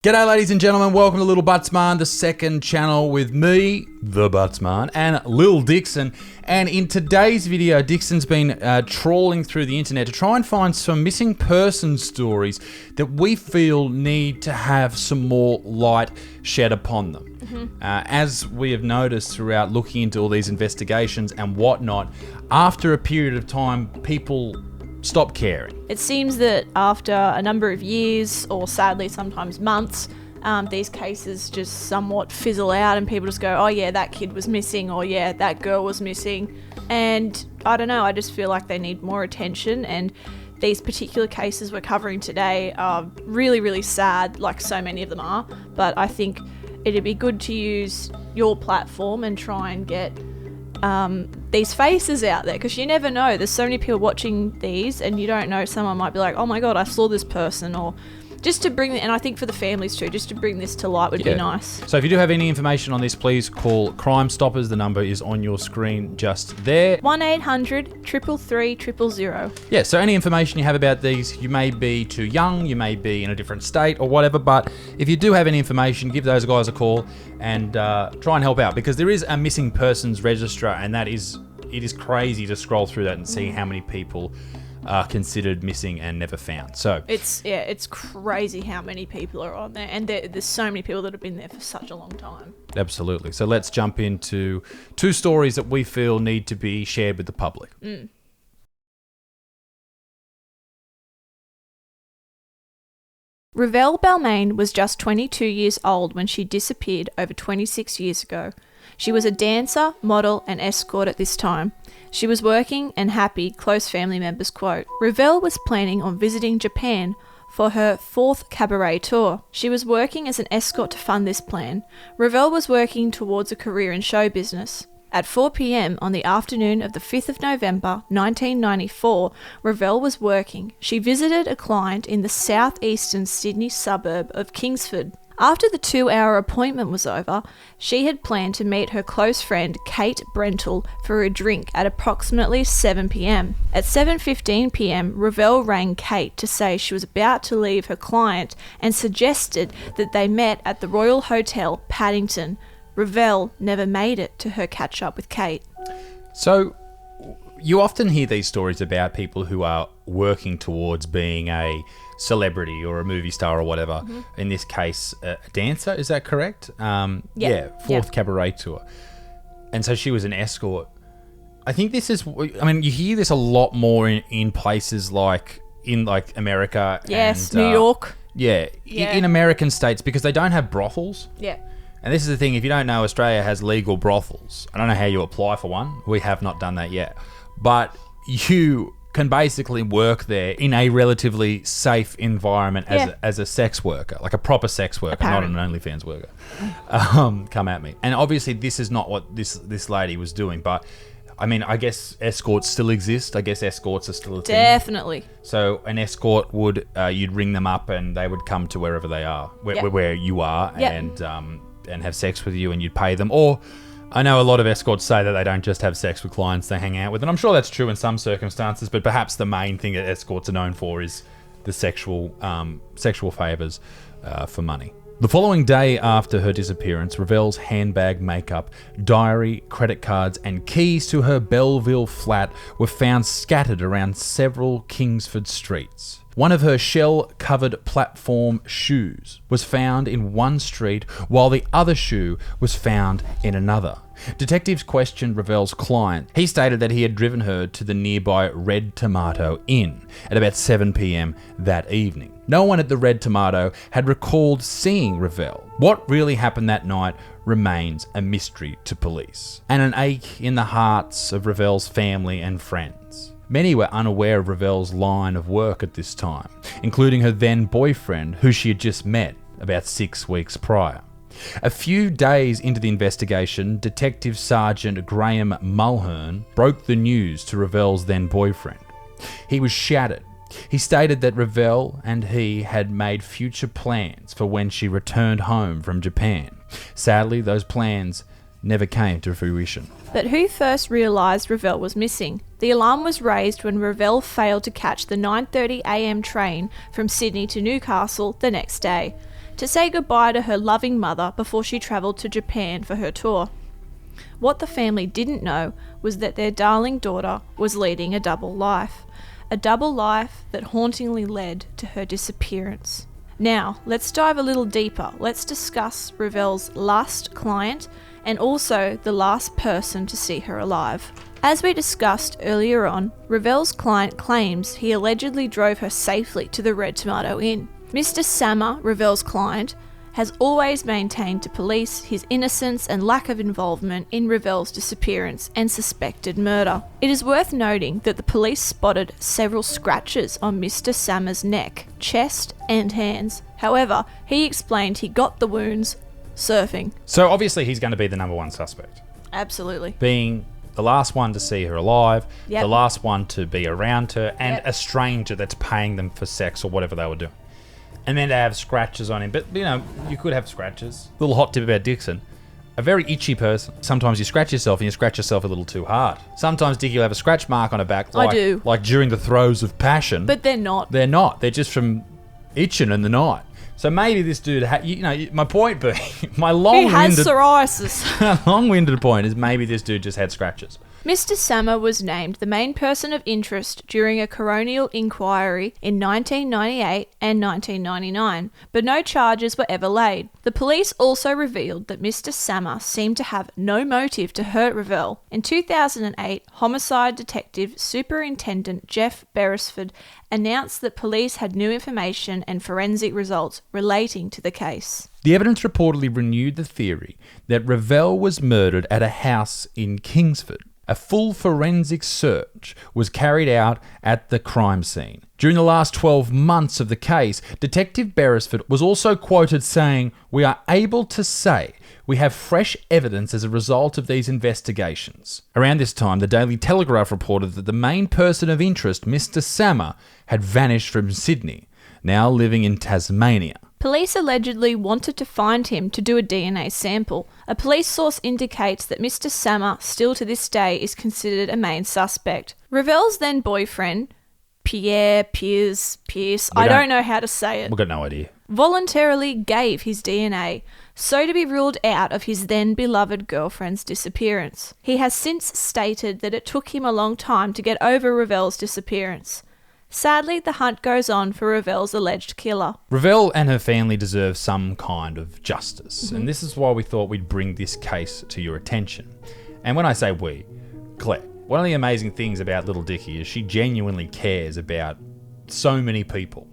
G'day ladies and gentlemen, welcome to Little Buttsman, the second channel with me, the Buttsman, and Lil Dixon. And in today's video, Dixon's been trawling through the internet to try and find some missing person stories that we feel need to have some more light shed upon them. As we have noticed throughout looking into all these investigations and whatnot, after a period of time, people stop caring. It seems that after a number of years, or sadly sometimes months, these cases just somewhat fizzle out and people just go, oh yeah, that kid was missing, or yeah, that girl was missing. And I don't know, I just feel like they need more attention, and these particular cases we're covering today are really, really sad, like so many of them are, but I think it'd be good to use your platform and try and get these faces out there, because you never know. There's so many people watching these and you don't know, someone might be like, oh my god, I saw this person, or just to bring, and I think for the families too, just to bring this to light would be nice. So if you do have any information on this, please call Crime Stoppers. The number is on your screen just there. 1-800-333-000. Yeah, so any information you have about these, you may be too young, you may be in a different state or whatever, but if you do have any information, give those guys a call and try and help out, because there is a missing persons register, and it is crazy to scroll through that and see how many people are considered missing and never found. So it's crazy how many people are on there, and there's so many people that have been there for such a long time. Absolutely. So let's jump into two stories that we feel need to be shared with the public. Revelle Balmain was just 22 years old when she disappeared over 26 years ago. She was a dancer, model, and escort at this time. She was working and happy, close family members quote. Revelle was planning on visiting Japan for her 4th cabaret tour. She was working as an escort to fund this plan. Revelle was working towards a career in show business. At 4 p.m. on the afternoon of the 5th of November 1994, Revelle was working. She visited a client in the southeastern Sydney suburb of Kingsford. After the 2-hour appointment was over, she had planned to meet her close friend Kate Brentle for a drink at approximately 7 p.m. At 7:15 p.m, Revelle rang Kate to say she was about to leave her client and suggested that they met at the Royal Hotel, Paddington. Revelle never made it to her catch-up with Kate. So, you often hear these stories about people who are working towards being a celebrity or a movie star or whatever. In this case, a dancer, is that correct? Fourth cabaret tour. And so she was an escort. I think this is, you hear this a lot more in places like America. Yes, and, New York. In American states, because they don't have brothels. Yeah. And this is the thing, if you don't know, Australia has legal brothels. I don't know how you apply for one. We have not done that yet. But you can basically work there in a relatively safe environment as a sex worker, like a proper sex worker, not an OnlyFans worker. Come at me. And obviously this is not what this lady was doing, but I guess escorts still exist. I guess escorts are still a thing. Definitely. So an escort would, you'd ring them up and they would come to wherever they are, where you are, and have sex with you, and you'd pay them. Or I know a lot of escorts say that they don't just have sex with clients they hang out with, and I'm sure that's true in some circumstances, but perhaps the main thing that escorts are known for is the sexual favours for money. The following day after her disappearance, Revelle's handbag, makeup, diary, credit cards, and keys to her Belleville flat were found scattered around several Kingsford streets. One of her shell-covered platform shoes was found in one street, while the other shoe was found in another. Detectives questioned Revelle's client. He stated that he had driven her to the nearby Red Tomato Inn at about 7 p.m. that evening. No one at the Red Tomato had recalled seeing Revelle. What really happened that night remains a mystery to police, and an ache in the hearts of Revelle's family and friends. Many were unaware of Revelle's line of work at this time, including her then boyfriend, who she had just met about 6 weeks prior. A few days into the investigation, Detective Sergeant Graham Mulhern broke the news to Revelle's then boyfriend. He was shattered. He stated that Revelle and he had made future plans for when she returned home from Japan. Sadly, those plans never came to fruition. But who first realised Revelle was missing? The alarm was raised when Revelle failed to catch the 9:30 a.m. train from Sydney to Newcastle the next day. to say goodbye to her loving mother before she travelled to Japan for her tour. What the family didn't know was that their darling daughter was leading a double life that hauntingly led to her disappearance. Now, let's dive a little deeper. Let's discuss Revelle's last client and also the last person to see her alive. As we discussed earlier on, Revelle's client claims he allegedly drove her safely to the Red Tomato Inn. Mr. Sammer, Revelle's client, has always maintained to police his innocence and lack of involvement in Revelle's disappearance and suspected murder. It is worth noting that the police spotted several scratches on Mr. Sammer's neck, chest and hands. However, he explained he got the wounds surfing. So obviously he's going to be the number one suspect. Absolutely. Being the last one to see her alive, Yep. the last one to be around her, and Yep. a stranger that's paying them for sex or whatever they were doing. And then to have scratches on him. But, you know, you could have scratches. Little hot tip about Dixon. A very itchy person. Sometimes you scratch yourself and you scratch yourself a little too hard. Sometimes Dickie will have a scratch mark on her back. I do. Like during the throes of passion. But they're not. They're not. They're just from itching in the night. So maybe this dude, my point being, my He has long-winded, psoriasis. long-winded point is maybe this dude just had scratches. Mr. Sammer was named the main person of interest during a coronial inquiry in 1998 and 1999, but no charges were ever laid. The police also revealed that Mr. Sammer seemed to have no motive to hurt Revelle. In 2008, Homicide Detective Superintendent Jeff Beresford announced that police had new information and forensic results relating to the case. The evidence reportedly renewed the theory that Revelle was murdered at a house in Kingsford. A full forensic search was carried out at the crime scene. During the last 12 months of the case, Detective Beresford was also quoted saying, "We are able to say we have fresh evidence as a result of these investigations." Around this time, the Daily Telegraph reported that the main person of interest, Mr. Sammer, had vanished from Sydney, now living in Tasmania. Police allegedly wanted to find him to do a DNA sample. A police source indicates that Mr. Sammer, still to this day, is considered a main suspect. Revelle's then boyfriend, Pierce, I don't know how to say it, We've got no idea. voluntarily gave his DNA, so to be ruled out of his then beloved girlfriend's disappearance. He has since stated that it took him a long time to get over Revelle's disappearance. Sadly, the hunt goes on for Revelle's alleged killer. Revelle and her family deserve some kind of justice, and this is why we thought we'd bring this case to your attention. And when I say we, Claire, one of the amazing things about little Dickie is she genuinely cares about so many people.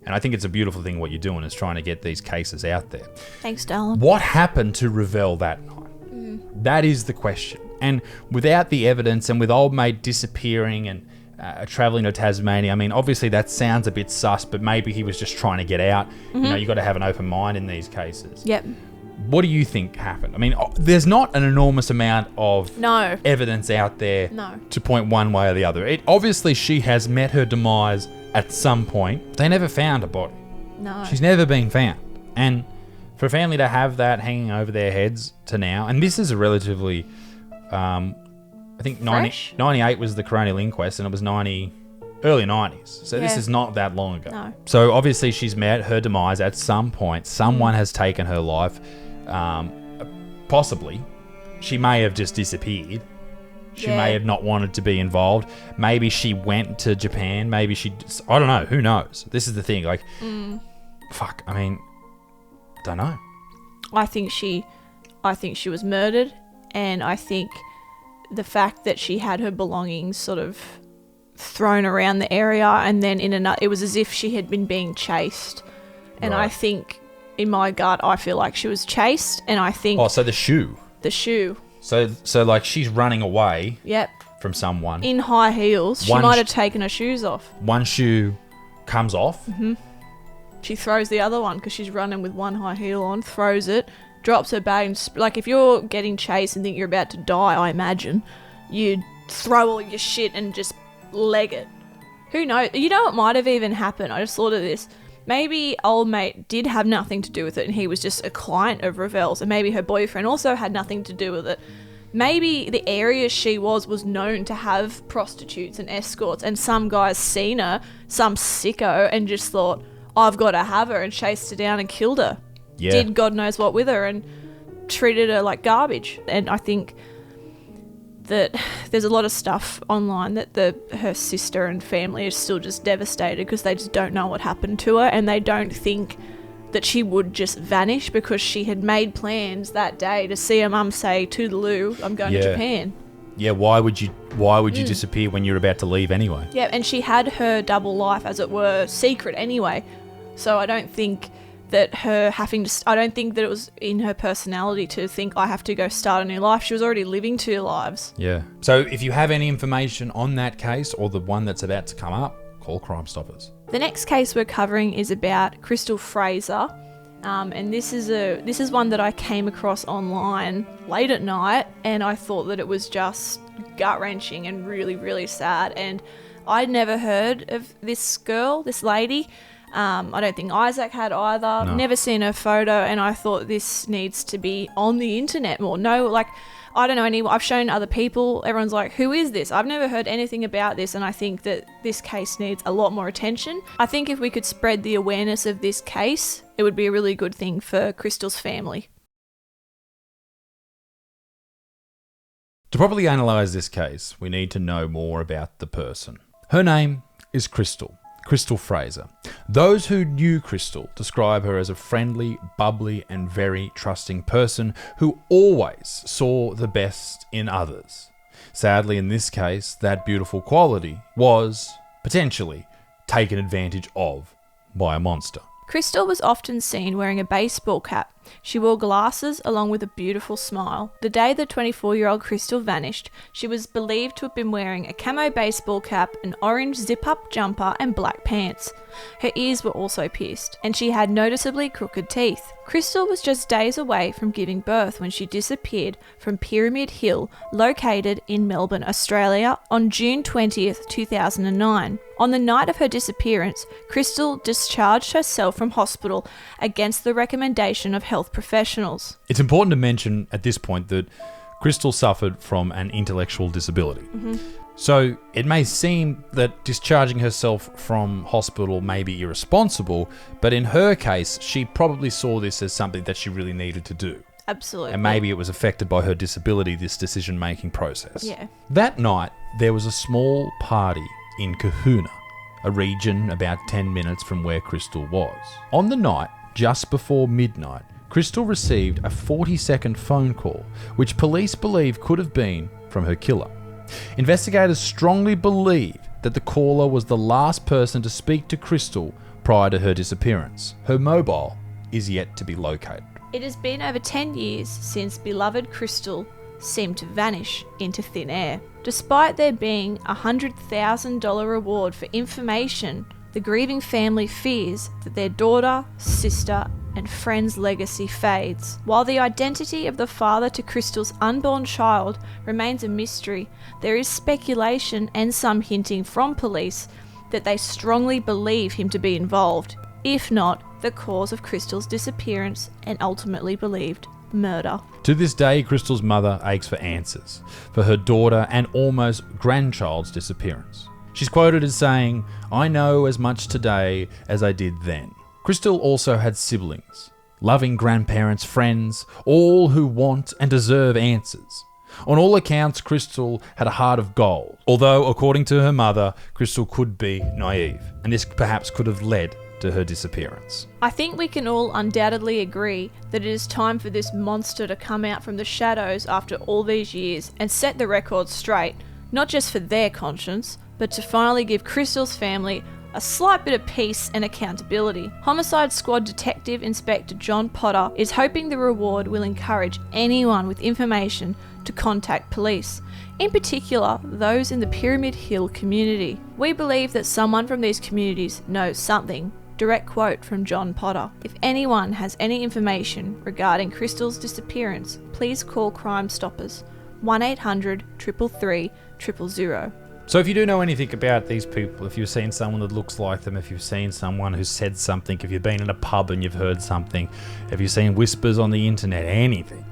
And I think it's a beautiful thing what you're doing is trying to get these cases out there. Thanks, darling. What happened to Revelle that night? That is the question. And without the evidence and with old mate disappearing and traveling to Tasmania, I mean, obviously that sounds a bit sus, but maybe he was just trying to get out. You know, you got to have an open mind in these cases. Yep. What do you think happened? I mean, there's not an enormous amount of No. evidence out there No. to point one way or the other. Obviously, she has met her demise at some point. They never found a body. No. She's never been found. And for a family to have that hanging over their heads to now, and this is a relatively, I think 98 was the coronial inquest, and it was early 90s. So this Yeah. is not that long ago. No. So obviously she's met her demise at some point. Someone has taken her life. Possibly. She may have just disappeared. She Yeah. may have not wanted to be involved. Maybe she went to Japan. Maybe I don't know. Who knows? This is the thing. Like, fuck. I mean, don't know. I think she was murdered, and I think the fact that she had her belongings sort of thrown around the area, and then it was as if she had been being chased. And Right. I think, in my gut, I feel like she was chased, and I think Oh, so the shoe. the shoe, So like she's running away yep, from someone. in high heels. She One might have taken her shoes off. One shoe comes off. She throws the other one because she's running with one high heel on, throws it, drops her bag, and like if you're getting chased and think you're about to die, I imagine, you'd throw all your shit and just leg it. Who knows? You know what might have even happened? I just thought of this. Maybe old mate did have nothing to do with it and he was just a client of Revelle's, and maybe her boyfriend also had nothing to do with it. Maybe the area she was known to have prostitutes and escorts, and some guy's seen her, some sicko, and just thought, I've got to have her, and chased her down and killed her. did God knows what with her and treated her like garbage. And I think that there's a lot of stuff online that her sister and family are still just devastated because they just don't know what happened to her, and they don't think that she would just vanish because she had made plans that day to see her mum say to the loo, I'm going to Japan. Yeah, why would you disappear when you're about to leave anyway? Yeah, and she had her double life, as it were, secret anyway. So I don't think that I don't think that it was in her personality to think I have to go start a new life. She was already living 2 lives. Yeah. So if you have any information on that case or the one that's about to come up, call Crime Stoppers. The next case we're covering is about Kyrstal Fraser. And this is one that I came across online late at night, and I thought that it was just gut-wrenching and really, really sad. And I'd never heard of this girl, this lady. I don't think Isaac had either. No. Never seen her photo, and I thought this needs to be on the internet more. No, like, I don't know anyone. I've shown other people. Everyone's like, who is this? I've never heard anything about this, and I think that this case needs a lot more attention. I think if we could spread the awareness of this case, it would be a really good thing for Krystal's family. To properly analyse this case, we need to know more about the person. Her name is Kyrstal Fraser. Those who knew Krystal describe her as a friendly, bubbly, and very trusting person who always saw the best in others. Sadly, in this case, that beautiful quality was, potentially, taken advantage of by a monster. Krystal was often seen wearing a baseball cap. She wore glasses along with a beautiful smile. The day the 24-year-old Krystal vanished, she was believed to have been wearing a camo baseball cap, an orange zip-up jumper, and black pants. Her ears were also pierced, and she had noticeably crooked teeth. Krystal was just days away from giving birth when she disappeared from Pyramid Hill, located in Melbourne, Australia, on June 20th, 2009. On the night of her disappearance, Krystal discharged herself from hospital against the recommendation of health professionals. It's important to mention at this point that Krystal suffered from an intellectual disability. Mm-hmm. So it may seem that discharging herself from hospital may be irresponsible, but in her case, she probably saw this as something that she really needed to do. Absolutely. And maybe it was affected by her disability, this decision-making process. Yeah. That night, there was a small party in Kahuna, a region about 10 minutes from where Krystal was. On the night, just before midnight, Krystal received a 40-second phone call, which police believe could have been from her killer. Investigators strongly believe that the caller was the last person to speak to Krystal prior to her disappearance. Her mobile is yet to be located. It has been over 10 years since beloved Krystal seemed to vanish into thin air. Despite there being a $100,000 reward for information, the grieving family fears that their daughter, sister, and friend's legacy fades. While the identity of the father to Krystal's unborn child remains a mystery, there is speculation and some hinting from police that they strongly believe him to be involved, if not the cause of Krystal's disappearance and ultimately believed murder. To this day, Krystal's mother aches for answers for her daughter and almost grandchild's disappearance. She's quoted as saying, "I know as much today as I did then." Krystal also had siblings, loving grandparents, friends, all who want and deserve answers. On all accounts, Krystal had a heart of gold, although, according to her mother, Krystal could be naive, and this perhaps could have led to her disappearance. I think we can all undoubtedly agree that it is time for this monster to come out from the shadows after all these years and set the record straight, not just for their conscience, but to finally give Krystal's family a slight bit of peace and accountability. Homicide Squad Detective Inspector John Potter is hoping the reward will encourage anyone with information to contact police, in particular those in the Pyramid Hill community. We believe that someone from these communities knows something. Direct quote from John Potter. If anyone has any information regarding Krystal's disappearance, please call Crime Stoppers 1-800-333-000. So if you do know anything about these people, if you've seen someone that looks like them, if you've seen someone who's said something, if you've been in a pub and you've heard something, if you've seen whispers on the internet, anything,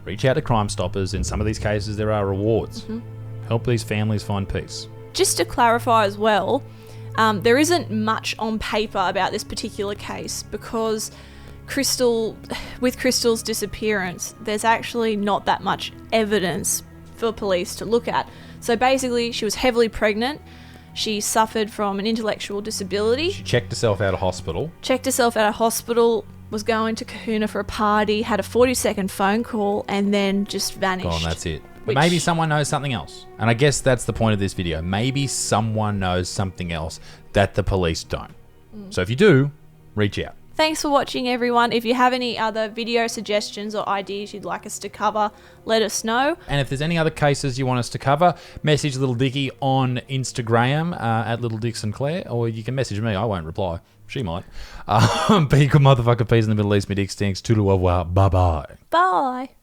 reach out to Crime Stoppers. In some of these cases, there are rewards. Help these families find peace. Just to clarify as well, there isn't much on paper about this particular case because Krystal's disappearance, there's actually not that much evidence for police to look at. So basically, she was heavily pregnant. She suffered from an intellectual disability. She checked herself out of hospital. Was going to Kahuna for a party, had a 40-second phone call, and then just vanished. Oh, and that's it. But maybe someone knows something else. And I guess that's the point of this video. Maybe someone knows something else that the police don't. So if you do, reach out. Thanks for watching, everyone. If you have any other video suggestions or ideas you'd like us to cover, let us know. And if there's any other cases you want us to cover, message Little Dicky on Instagram at Little Dick Sinclair, or you can message me. I won't reply. She might. Be a good motherfucker. Peace in the Middle East. Me dick stinks. Toodle-wah-wah. Bye-bye. Bye.